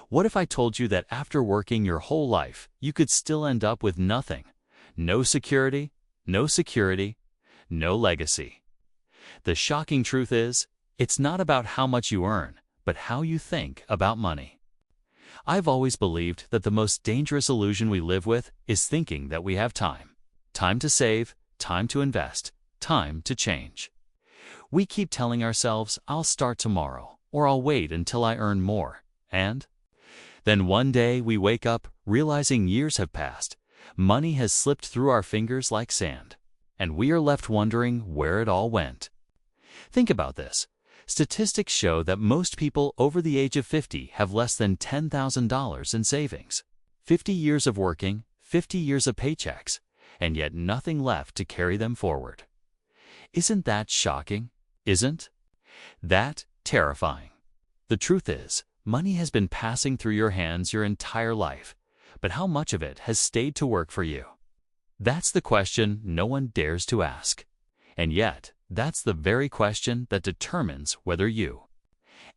What if I told you that after working your whole life, you could still end up with nothing? No security, no security, no legacy. The shocking truth is, it's not about how much you earn, but how you think about money. I've always believed that the most dangerous illusion we live with is thinking that we have time. Time to save, time to invest, time to change. We keep telling ourselves, I'll start tomorrow, or I'll wait until I earn more. And then one day we wake up realizing years have passed, money has slipped through our fingers like sand, and we are left wondering where it all went. Think about this. Statistics show that most people over the age of 50 have less than $10,000 in savings. 50 years of working, 50 years of paychecks, and yet nothing left to carry them forward. Isn't that shocking? Isn't that terrifying? The truth is, money has been passing through your hands your entire life, but how much of it has stayed to work for you? That's the question no one dares to ask. And yet, that's the very question that determines whether you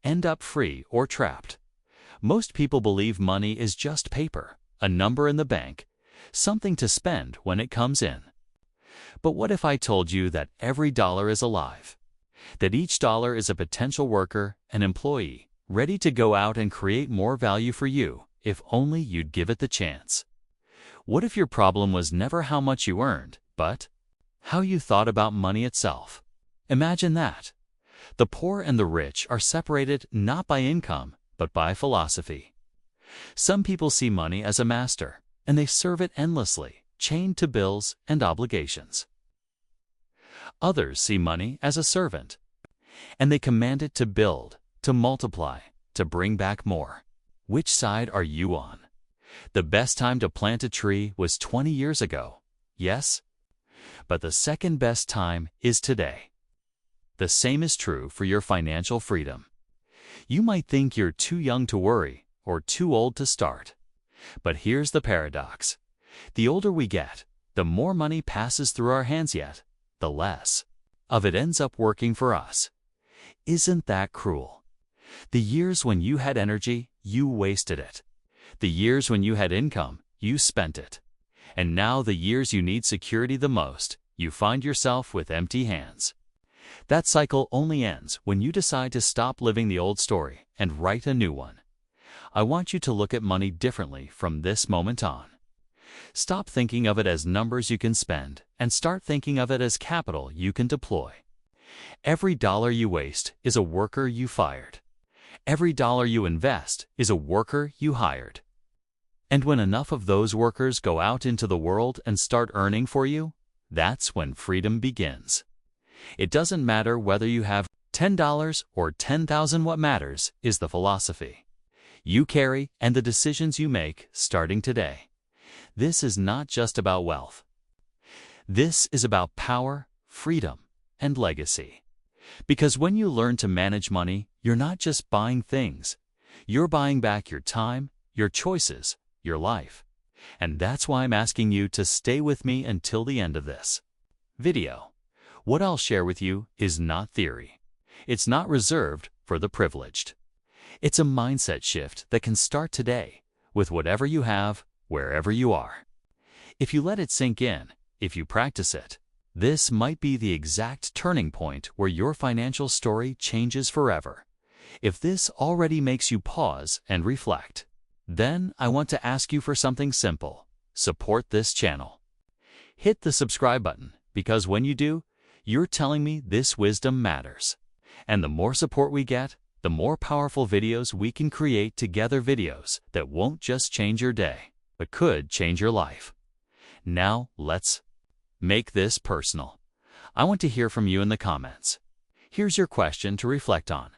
end up free or trapped. Most people believe money is just paper, a number in the bank, something to spend when it comes in. But what if I told you that every dollar is alive? That each dollar is a potential worker, an employee, ready to go out and create more value for you if only you'd give it the chance? What if your problem was never how much you earned, but how you thought about money itself? Imagine that. The poor and the rich are separated not by income, but by philosophy. Some people see money as a master, and they serve it endlessly, chained to bills and obligations. Others see money as a servant, and they command it to build, to multiply, to bring back more. Which side are you on? The best time to plant a tree was 20 years ago, yes? But the second best time is today. The same is true for your financial freedom. You might think you're too young to worry or too old to start. But here's the paradox. The older we get, the more money passes through our hands, yet the less of it ends up working for us. Isn't that cruel? The years when you had energy, you wasted it. The years when you had income, you spent it. And now the years you need security the most, you find yourself with empty hands. That cycle only ends when you decide to stop living the old story and write a new one. I want you to look at money differently from this moment on. Stop thinking of it as numbers you can spend and start thinking of it as capital you can deploy. Every dollar you waste is a worker you fired. Every dollar you invest is a worker you hired. And when enough of those workers go out into the world and start earning for you, that's when freedom begins. It doesn't matter whether you have $10 or 10,000. What matters is the philosophy you carry and the decisions you make starting today. This is not just about wealth. This is about power, freedom, and legacy. Because when you learn to manage money, you're not just buying things. You're buying back your time, your choices, your life. And that's why I'm asking you to stay with me until the end of this video. What I'll share with you is not theory. It's not reserved for the privileged. It's a mindset shift that can start today with whatever you have, wherever you are. If you let it sink in, if you practice it, this might be the exact turning point where your financial story changes forever. If this already makes you pause and reflect, then I want to ask you for something simple. Support this channel. Hit the subscribe button, because when you do, you're telling me this wisdom matters. And the more support we get, the more powerful videos we can create together, videos that won't just change your day, but could change your life. Now, let's make this personal. I want to hear from you in the comments. Here's your question to reflect on.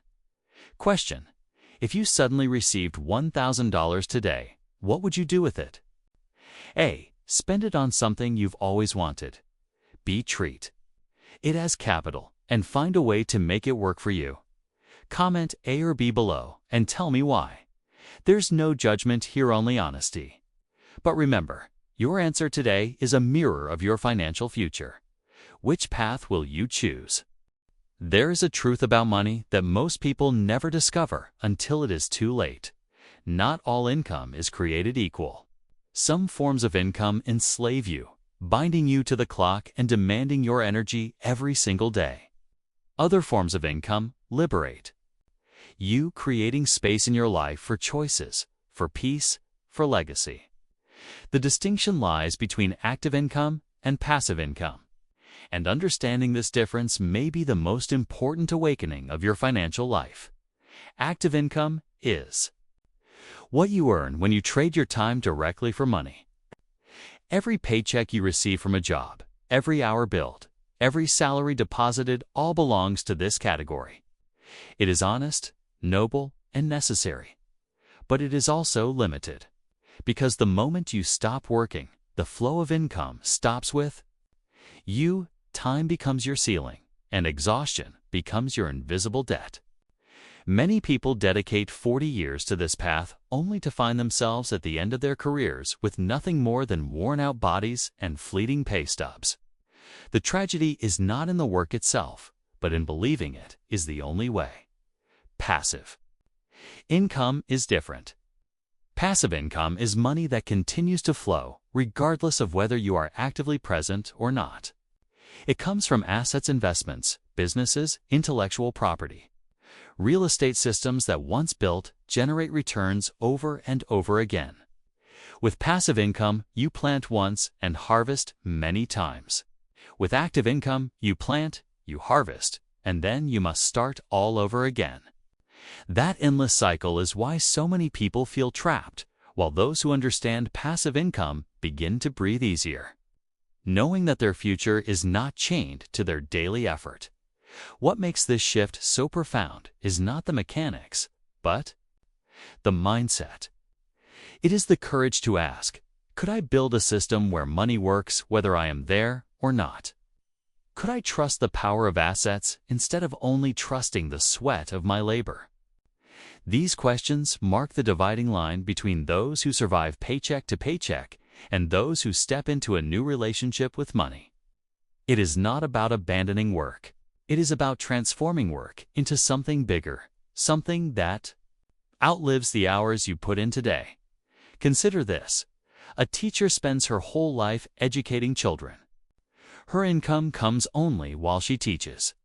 Question: if you suddenly received $1,000 today, what would you do with it? A. Spend it on something you've always wanted. B. Treat it as capital and find a way to make it work for you. Comment A or B below and tell me why. There's no judgment here, only honesty. But remember, your answer today is a mirror of your financial future. Which path will you choose? There is a truth about money that most people never discover until it is too late. not all income is created equal. Some forms of income enslave you, binding you to the clock and demanding your energy every single day. Other forms of income liberate you, creating space in your life for choices, for peace, for legacy. The distinction lies between active income and passive income, and understanding this difference may be the most important awakening of your financial life. Active income is what you earn when you trade your time directly for money. Every paycheck you receive from a job, every hour billed, every salary deposited all belongs to this category. It is honest, noble, and necessary. But it is also limited, because the moment you stop working, the flow of income stops with you. Time becomes your ceiling, and exhaustion becomes your invisible debt. Many people dedicate 40 years to this path only to find themselves at the end of their careers with nothing more than worn-out bodies and fleeting pay stubs. The tragedy is not in the work itself, but in believing it is the only way. Passive income is different. Passive income is money that continues to flow regardless of whether you are actively present or not. It comes from assets, investments, businesses, intellectual property. Real estate systems that once built generate returns over and over again. With passive income, you plant once and harvest many times. With active income, you plant, you harvest, and then you must start all over again. That endless cycle is why so many people feel trapped, while those who understand passive income begin to breathe easier, knowing that their future is not chained to their daily effort. What makes this shift so profound is not the mechanics, but the mindset. It is the courage to ask, could I build a system where money works whether I am there or not? Could I trust the power of assets instead of only trusting the sweat of my labor? These questions mark the dividing line between those who survive paycheck to paycheck and those who step into a new relationship with money. It is not about abandoning work. It is about transforming work into something bigger, something that outlives the hours you put in today. Consider this. A teacher spends her whole life educating children. Her income comes only while she teaches.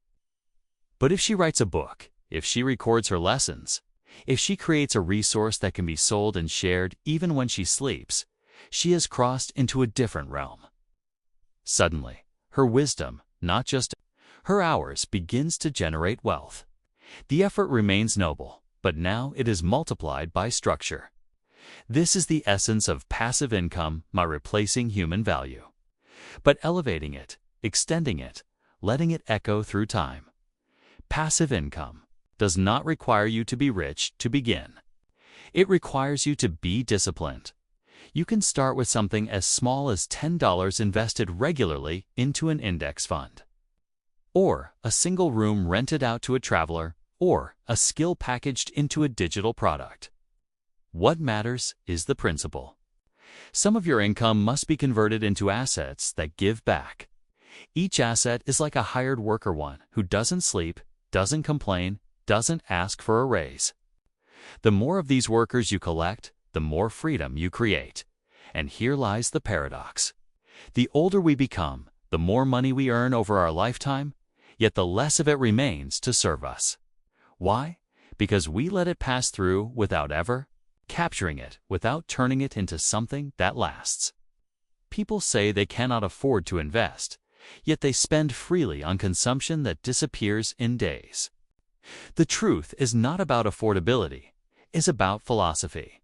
But if she writes a book, if she records her lessons, if she creates a resource that can be sold and shared even when she sleeps, she has crossed into a different realm. Suddenly, her wisdom, not just her hours, begins to generate wealth. The effort remains noble, but now it is multiplied by structure. This is the essence of passive income, by replacing human value, but elevating it, extending it, letting it echo through time. Passive income does not require you to be rich to begin. It requires you to be disciplined. You can start with something as small as $10 invested regularly into an index fund, or a single room rented out to a traveler, or a skill packaged into a digital product. What matters is the principle. Some of your income must be converted into assets that give back. Each asset is like a hired worker, one who doesn't sleep, doesn't complain, doesn't ask for a raise. The more of these workers you collect, the more freedom you create. And here lies the paradox. The older we become, the more money we earn over our lifetime, yet the less of it remains to serve us. Why? Because we let it pass through without ever capturing it, without turning it into something that lasts. People say they cannot afford to invest, yet they spend freely on consumption that disappears in days. The truth is not about affordability, it's about philosophy.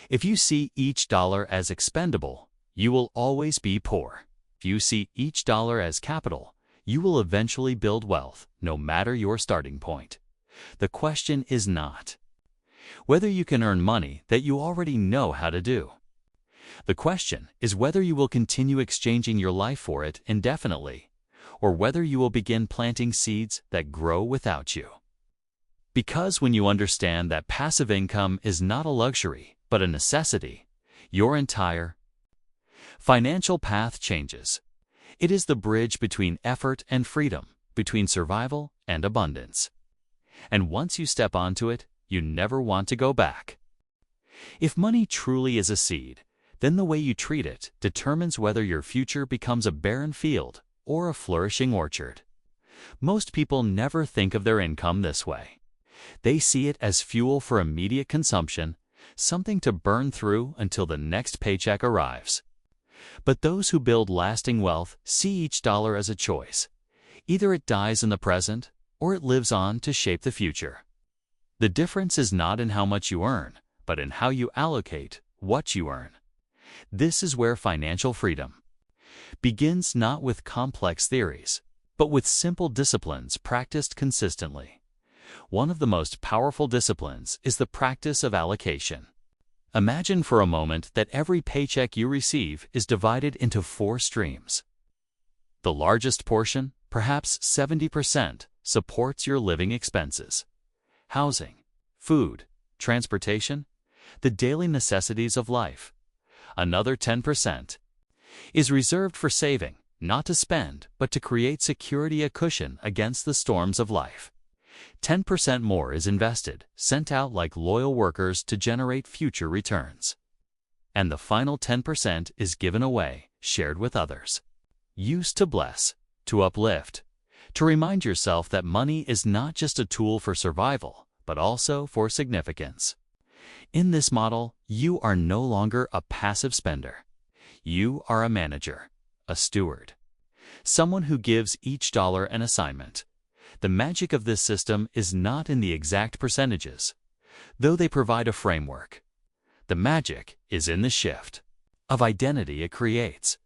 If you see each dollar as expendable, you will always be poor. If you see each dollar as capital, you will eventually build wealth, no matter your starting point. The question is not whether you can earn money that you already know how to do. The question is whether you will continue exchanging your life for it indefinitely, or whether you will begin planting seeds that grow without you. Because when you understand that passive income is not a luxury, but a necessity, your entire financial path changes. It is the bridge between effort and freedom, between survival and abundance. And once you step onto it, you never want to go back. If money truly is a seed, then the way you treat it determines whether your future becomes a barren field or a flourishing orchard. Most people never think of their income this way. They see it as fuel for immediate consumption, something to burn through until the next paycheck arrives. But those who build lasting wealth see each dollar as a choice. Either it dies in the present, or it lives on to shape the future. The difference is not in how much you earn, but in how you allocate what you earn. This is where financial freedom begins, not with complex theories, but with simple disciplines practiced consistently. One of the most powerful disciplines is the practice of allocation. Imagine for a moment that every paycheck you receive is divided into 4 streams. The largest portion, perhaps 70%, supports your living expenses: housing, food, transportation, the daily necessities of life. Another 10% is reserved for saving, not to spend, but to create security, a cushion against the storms of life. 10% more is invested, sent out like loyal workers to generate future returns. And the final 10% is given away, shared with others. Used to bless, to uplift, to remind yourself that money is not just a tool for survival, but also for significance. In this model, you are no longer a passive spender. You are a manager, a steward, someone who gives each dollar an assignment. The magic of this system is not in the exact percentages, though they provide a framework. The magic is in the shift of identity it creates.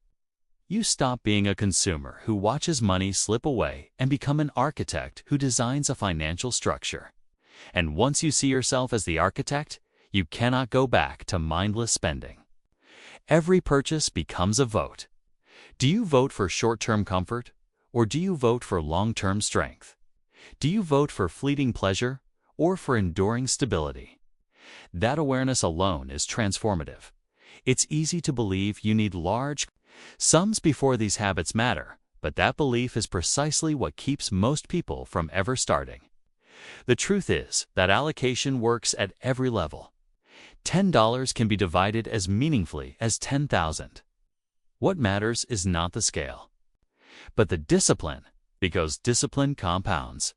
You stop being a consumer who watches money slip away and become an architect who designs a financial structure. And once you see yourself as the architect, you cannot go back to mindless spending. Every purchase becomes a vote. Do you vote for short-term comfort, or do you vote for long-term strength? Do you vote for fleeting pleasure, or for enduring stability? That awareness alone is transformative. It's easy to believe you need large sums before these habits matter, but that belief is precisely what keeps most people from ever starting. The truth is that allocation works at every level. $10 can be divided as meaningfully as 10,000. What matters is not the scale, but the discipline, because discipline compounds.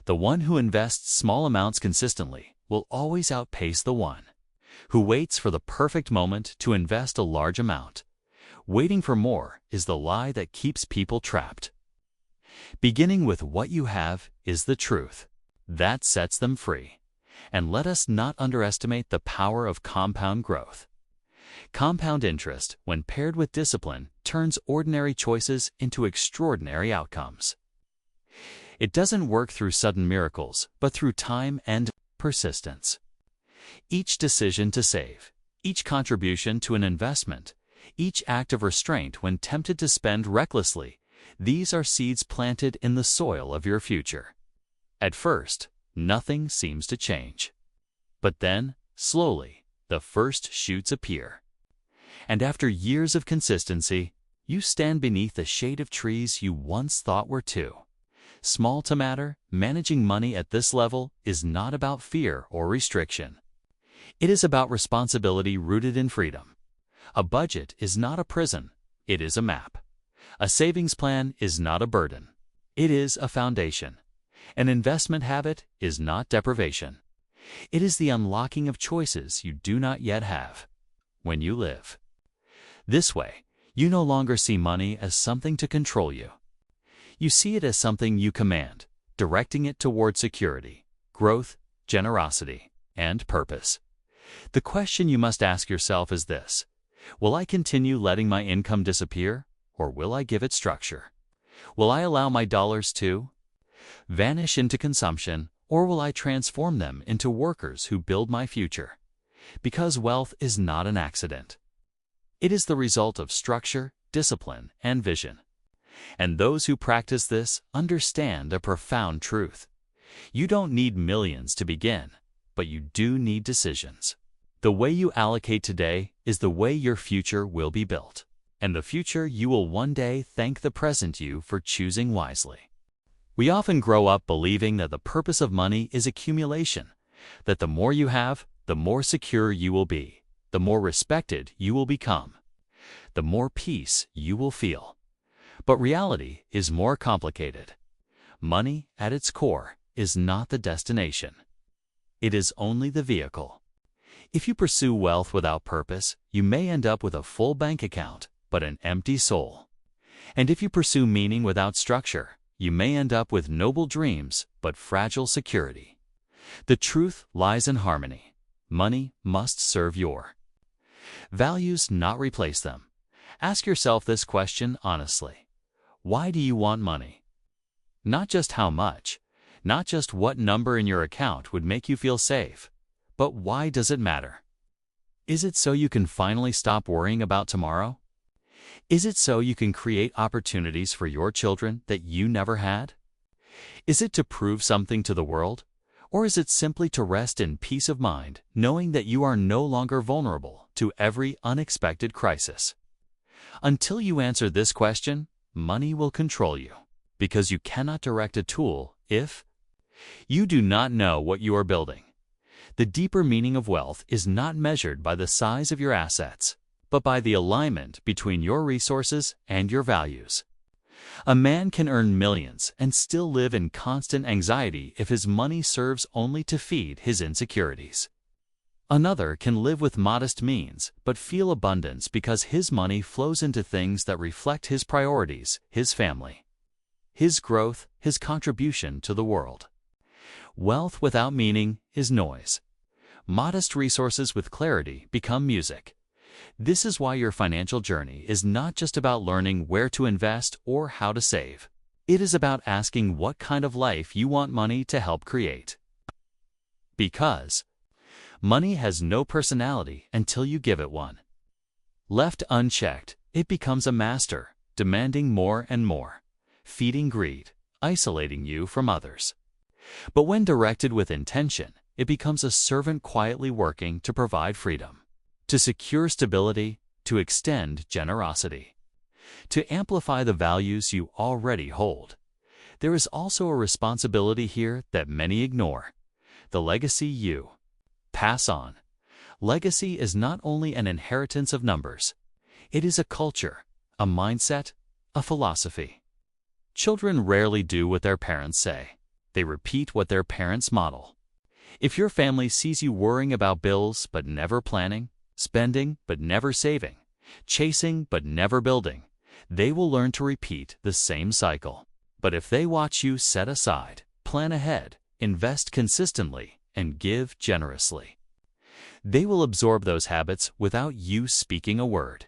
The one who invests small amounts consistently will always outpace the one who waits for the perfect moment to invest a large amount. Waiting for more is the lie that keeps people trapped. Beginning with what you have is the truth. That sets them free. And let us not underestimate the power of compound growth. Compound interest, when paired with discipline, turns ordinary choices into extraordinary outcomes. It doesn't work through sudden miracles, but through time and persistence. Each decision to save, each contribution to an investment, each act of restraint when tempted to spend recklessly, these are seeds planted in the soil of your future. At first, nothing seems to change. But then, slowly, the first shoots appear. And after years of consistency, you stand beneath the shade of trees you once thought were too small to matter. Managing money at this level is not about fear or restriction. It is about responsibility rooted in freedom. A budget is not a prison, it is a map. A savings plan is not a burden, it is a foundation. An investment habit is not deprivation. It is the unlocking of choices you do not yet have. When you live this way, you no longer see money as something to control you. You see it as something you command, directing it toward security, growth, generosity, and purpose. The question you must ask yourself is this: will I continue letting my income disappear, or will I give it structure? Will I allow my dollars to vanish into consumption, or will I transform them into workers who build my future? Because wealth is not an accident. It is the result of structure, discipline, and vision. And those who practice this understand a profound truth. You don't need millions to begin, but you do need decisions. The way you allocate today is the way your future will be built, and the future you will one day thank the present you for choosing wisely. We often grow up believing that the purpose of money is accumulation, that the more you have, the more secure you will be, the more respected you will become, the more peace you will feel. But reality is more complicated. Money, at its core, is not the destination. It is only the vehicle. If you pursue wealth without purpose, you may end up with a full bank account, but an empty soul. And if you pursue meaning without structure, you may end up with noble dreams, but fragile security. The truth lies in harmony. Money must serve your values, not replace them. Ask yourself this question honestly. Why do you want money? Not just how much, not just what number in your account would make you feel safe, but why does it matter? Is it so you can finally stop worrying about tomorrow? Is it so you can create opportunities for your children that you never had? Is it to prove something to the world? Or is it simply to rest in peace of mind, knowing that you are no longer vulnerable to every unexpected crisis? Until you answer this question, money will control you, because you cannot direct a tool if you do not know what you are building. The deeper meaning of wealth is not measured by the size of your assets, but by the alignment between your resources and your values. A man can earn millions and still live in constant anxiety if his money serves only to feed his insecurities. Another can live with modest means but feel abundance because his money flows into things that reflect his priorities, his family, his growth, his contribution to the world. Wealth without meaning is noise. Modest resources with clarity become music. This is why your financial journey is not just about learning where to invest or how to save. It is about asking what kind of life you want money to help create. Because money has no personality until you give it one. Left unchecked, it becomes a master, demanding more and more, feeding greed, isolating you from others. But when directed with intention, it becomes a servant quietly working to provide freedom, to secure stability, to extend generosity, to amplify the values you already hold. There is also a responsibility here that many ignore: the legacy you pass on. Legacy is not only an inheritance of numbers, it is a culture, a mindset, a philosophy. Children rarely do what their parents say. They repeat what their parents model. If your family sees you worrying about bills but never planning, spending but never saving, chasing but never building, they will learn to repeat the same cycle. But if they watch you set aside, plan ahead, invest consistently, and give generously, they will absorb those habits without you speaking a word.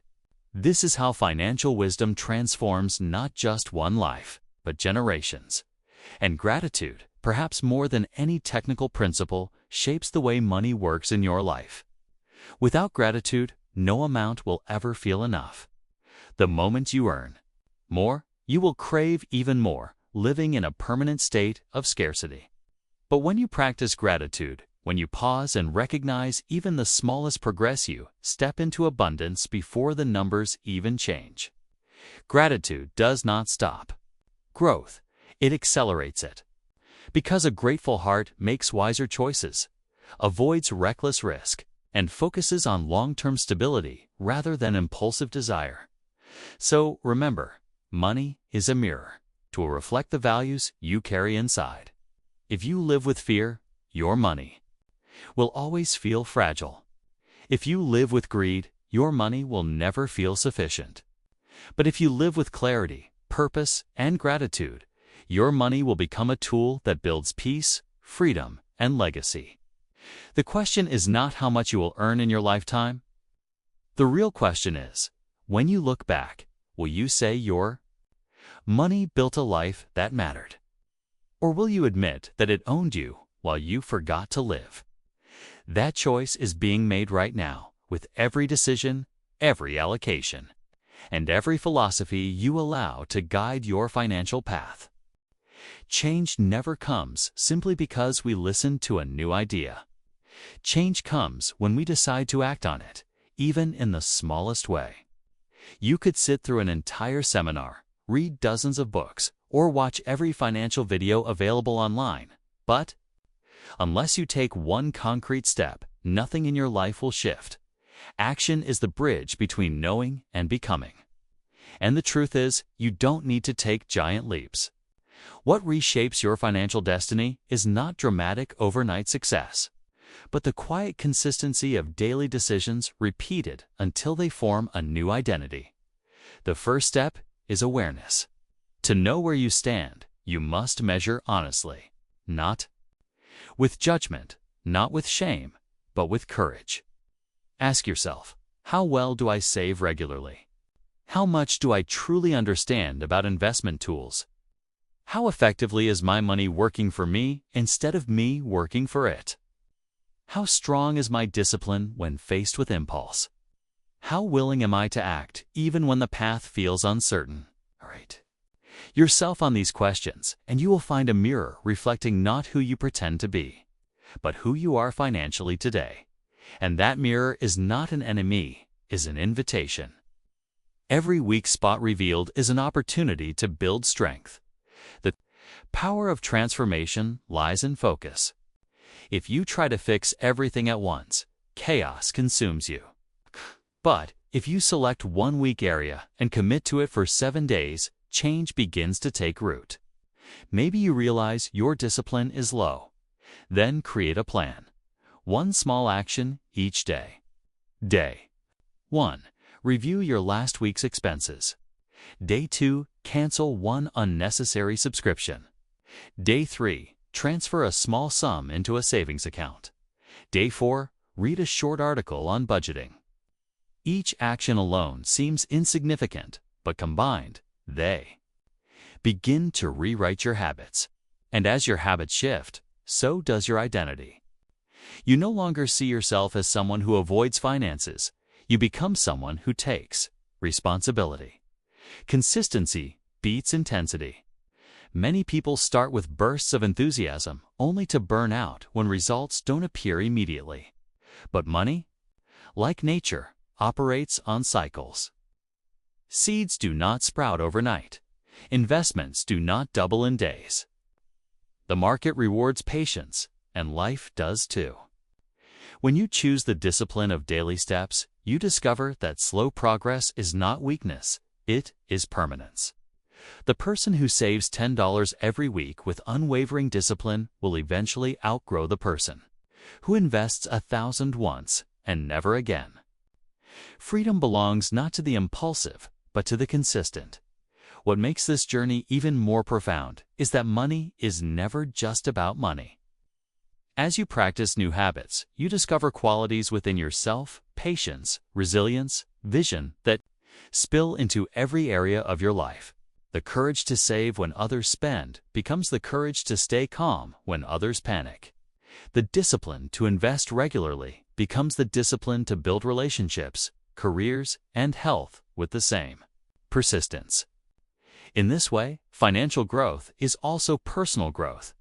This is how financial wisdom transforms not just one life, but generations. And gratitude, perhaps more than any technical principle, shapes the way money works in your life. Without gratitude, no amount will ever feel enough. The moment you earn more, you will crave even more, living in a permanent state of scarcity. But when you practice gratitude, when you pause and recognize even the smallest progress, you step into abundance before the numbers even change. Gratitude does not stop growth, it accelerates it. Because a grateful heart makes wiser choices, avoids reckless risk, and focuses on long-term stability rather than impulsive desire. So remember, money is a mirror. It will reflect the values you carry inside. If you live with fear, your money will always feel fragile. If you live with greed, your money will never feel sufficient. But if you live with clarity, purpose, and gratitude, your money will become a tool that builds peace, freedom, and legacy. The question is not how much you will earn in your lifetime. The real question is, when you look back, will you say your money built a life that mattered? Or will you admit that it owned you while you forgot to live? That choice is being made right now with every decision, every allocation, and every philosophy you allow to guide your financial path. Change never comes simply because we listen to a new idea. Change comes when we decide to act on it, even in the smallest way. You could sit through an entire seminar, read dozens of books, or watch every financial video available online, but unless you take one concrete step, nothing in your life will shift. Action is the bridge between knowing and becoming. And the truth is, you don't need to take giant leaps. What reshapes your financial destiny is not dramatic overnight success, but the quiet consistency of daily decisions repeated until they form a new identity. The first step is awareness. To know where you stand, you must measure honestly, not with judgment, not with shame, but with courage. Ask yourself, how well do I save regularly? How much do I truly understand about investment tools? How effectively is my money working for me instead of me working for it? How strong is my discipline when faced with impulse? How willing am I to act even when the path feels uncertain? All right. Yourself on these questions, and you will find a mirror reflecting not who you pretend to be, but who you are financially today. And that mirror is not an enemy, is an invitation. Every weak spot revealed is an opportunity to build strength. The power of transformation lies in focus. If you try to fix everything at once, chaos consumes you. But if you select one weak area and commit to it for 7 days, change begins to take root. Maybe you realize your discipline is low. Then create a plan. One small action each day. Day 1. Review your last week's expenses. Day 2. Cancel one unnecessary subscription. Day 3. Transfer a small sum into a savings account. Day 4. Read a short article on budgeting. Each action alone seems insignificant, but combined, they begin to rewrite your habits. And as your habits shift, so does your identity. You no longer see yourself as someone who avoids finances. You become someone who takes responsibility. Consistency beats intensity. Many people start with bursts of enthusiasm only to burn out when results don't appear immediately. But money, like nature, operates on cycles. Seeds do not sprout overnight. Investments do not double in days. The market rewards patience, and life does too. When you choose the discipline of daily steps, you discover that slow progress is not weakness, it is permanence. The person who saves $10 every week with unwavering discipline will eventually outgrow the person who invests $1,000 once and never again. Freedom belongs not to the impulsive, but to the consistent. What makes this journey even more profound is that money is never just about money. As you practice new habits, you discover qualities within yourself, patience, resilience, vision that spill into every area of your life. The courage to save when others spend becomes the courage to stay calm when others panic. The discipline to invest regularly becomes the discipline to build relationships, careers, and health with the same persistence. In this way, financial growth is also personal growth.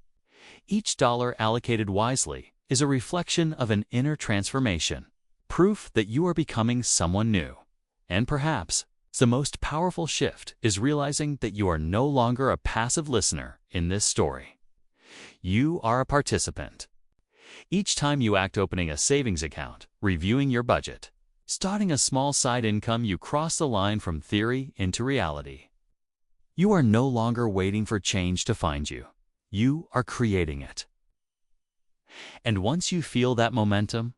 Each dollar allocated wisely is a reflection of an inner transformation, proof that you are becoming someone new. And perhaps the most powerful shift is realizing that you are no longer a passive listener in this story. You are a participant. Each time you act opening a savings account, reviewing your budget, starting a small side income, you cross the line from theory into reality. You are no longer waiting for change to find you. You are creating it. And once you feel that momentum,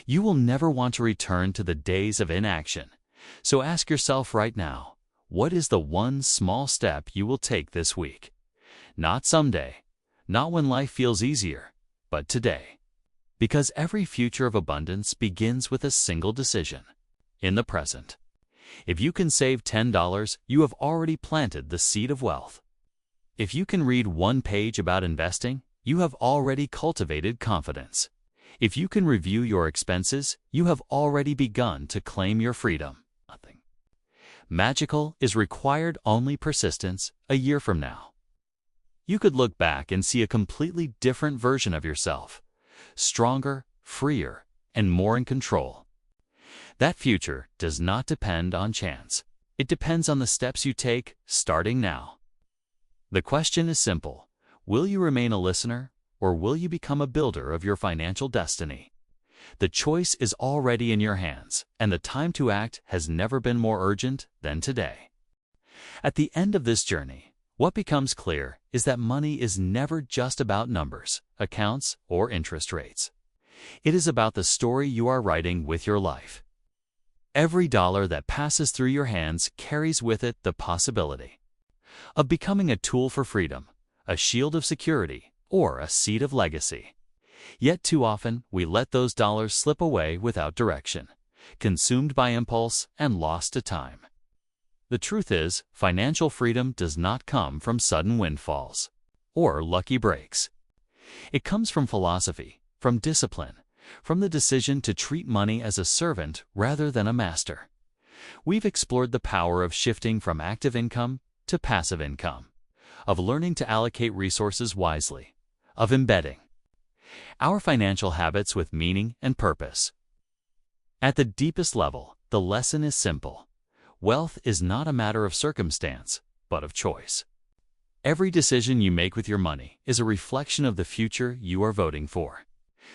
you will never want to return to the days of inaction. So ask yourself right now, what is the one small step you will take this week? Not someday, not when life feels easier, but today. Because every future of abundance begins with a single decision, in the present. If you can save $10, you have already planted the seed of wealth. If you can read one page about investing, you have already cultivated confidence. If you can review your expenses, you have already begun to claim your freedom. Nothing magical is required, only persistence. A year from now, you could look back and see a completely different version of yourself, stronger, freer, and more in control. That future does not depend on chance. It depends on the steps you take starting now. The question is simple. Will you remain a listener, or will you become a builder of your financial destiny? The choice is already in your hands, and the time to act has never been more urgent than today. At the end of this journey, what becomes clear is that money is never just about numbers, accounts, or interest rates. It is about the story you are writing with your life. Every dollar that passes through your hands carries with it the possibility of becoming a tool for freedom, a shield of security, or a seed of legacy. Yet too often, we let those dollars slip away without direction, consumed by impulse and lost to time. The truth is, financial freedom does not come from sudden windfalls or lucky breaks. It comes from philosophy, from discipline, from the decision to treat money as a servant rather than a master. We've explored the power of shifting from active income to passive income, of learning to allocate resources wisely, of embedding our financial habits with meaning and purpose. At the deepest level, the lesson is simple. Wealth is not a matter of circumstance, but of choice. Every decision you make with your money is a reflection of the future you are voting for.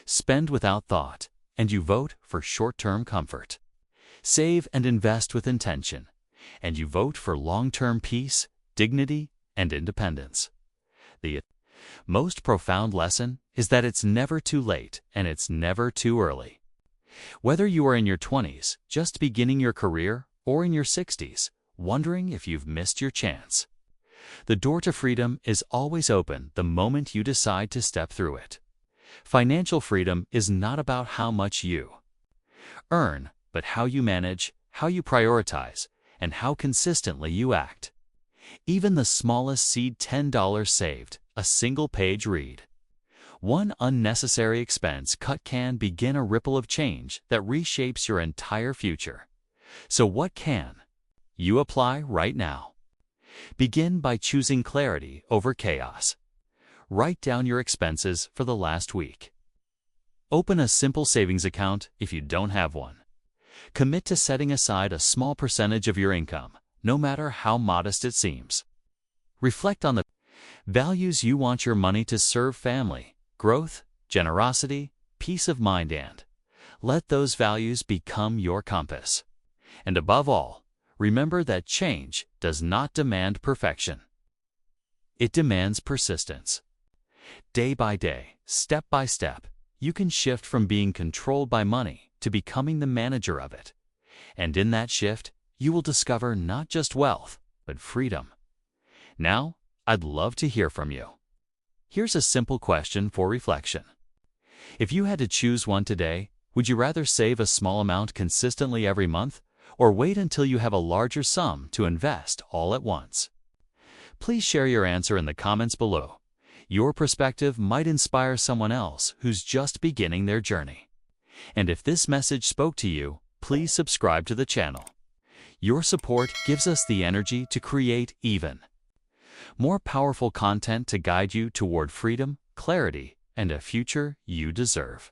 Spend without thought, and you vote for short-term comfort. Save and invest with intention, and you vote for long-term peace, dignity, and independence. The most profound lesson is that it's never too late and it's never too early. Whether you are in your 20s, just beginning your career, or in your 60s, wondering if you've missed your chance, the door to freedom is always open the moment you decide to step through it. Financial freedom is not about how much you earn, but how you manage, how you prioritize, and how consistently you act. Even the smallest seed, $10 saved, a single page read, one unnecessary expense cut, can begin a ripple of change that reshapes your entire future. So what can you apply right now? Begin by choosing clarity over chaos. Write down your expenses for the last week. Open a simple savings account if you don't have one. Commit to setting aside a small percentage of your income, no matter how modest it seems. Reflect on the values you want your money to serve: family, growth, generosity, peace of mind, and let those values become your compass. And above all, remember that change does not demand perfection. It demands persistence. Day by day, step by step, you can shift from being controlled by money to becoming the manager of it. And in that shift, you will discover not just wealth, but freedom. Now, I'd love to hear from you. Here's a simple question for reflection. If you had to choose one today, would you rather save a small amount consistently every month, or wait until you have a larger sum to invest all at once? Please share your answer in the comments below. Your perspective might inspire someone else who's just beginning their journey. And if this message spoke to you, please subscribe to the channel. Your support gives us the energy to create even more powerful content to guide you toward freedom, clarity, and a future you deserve.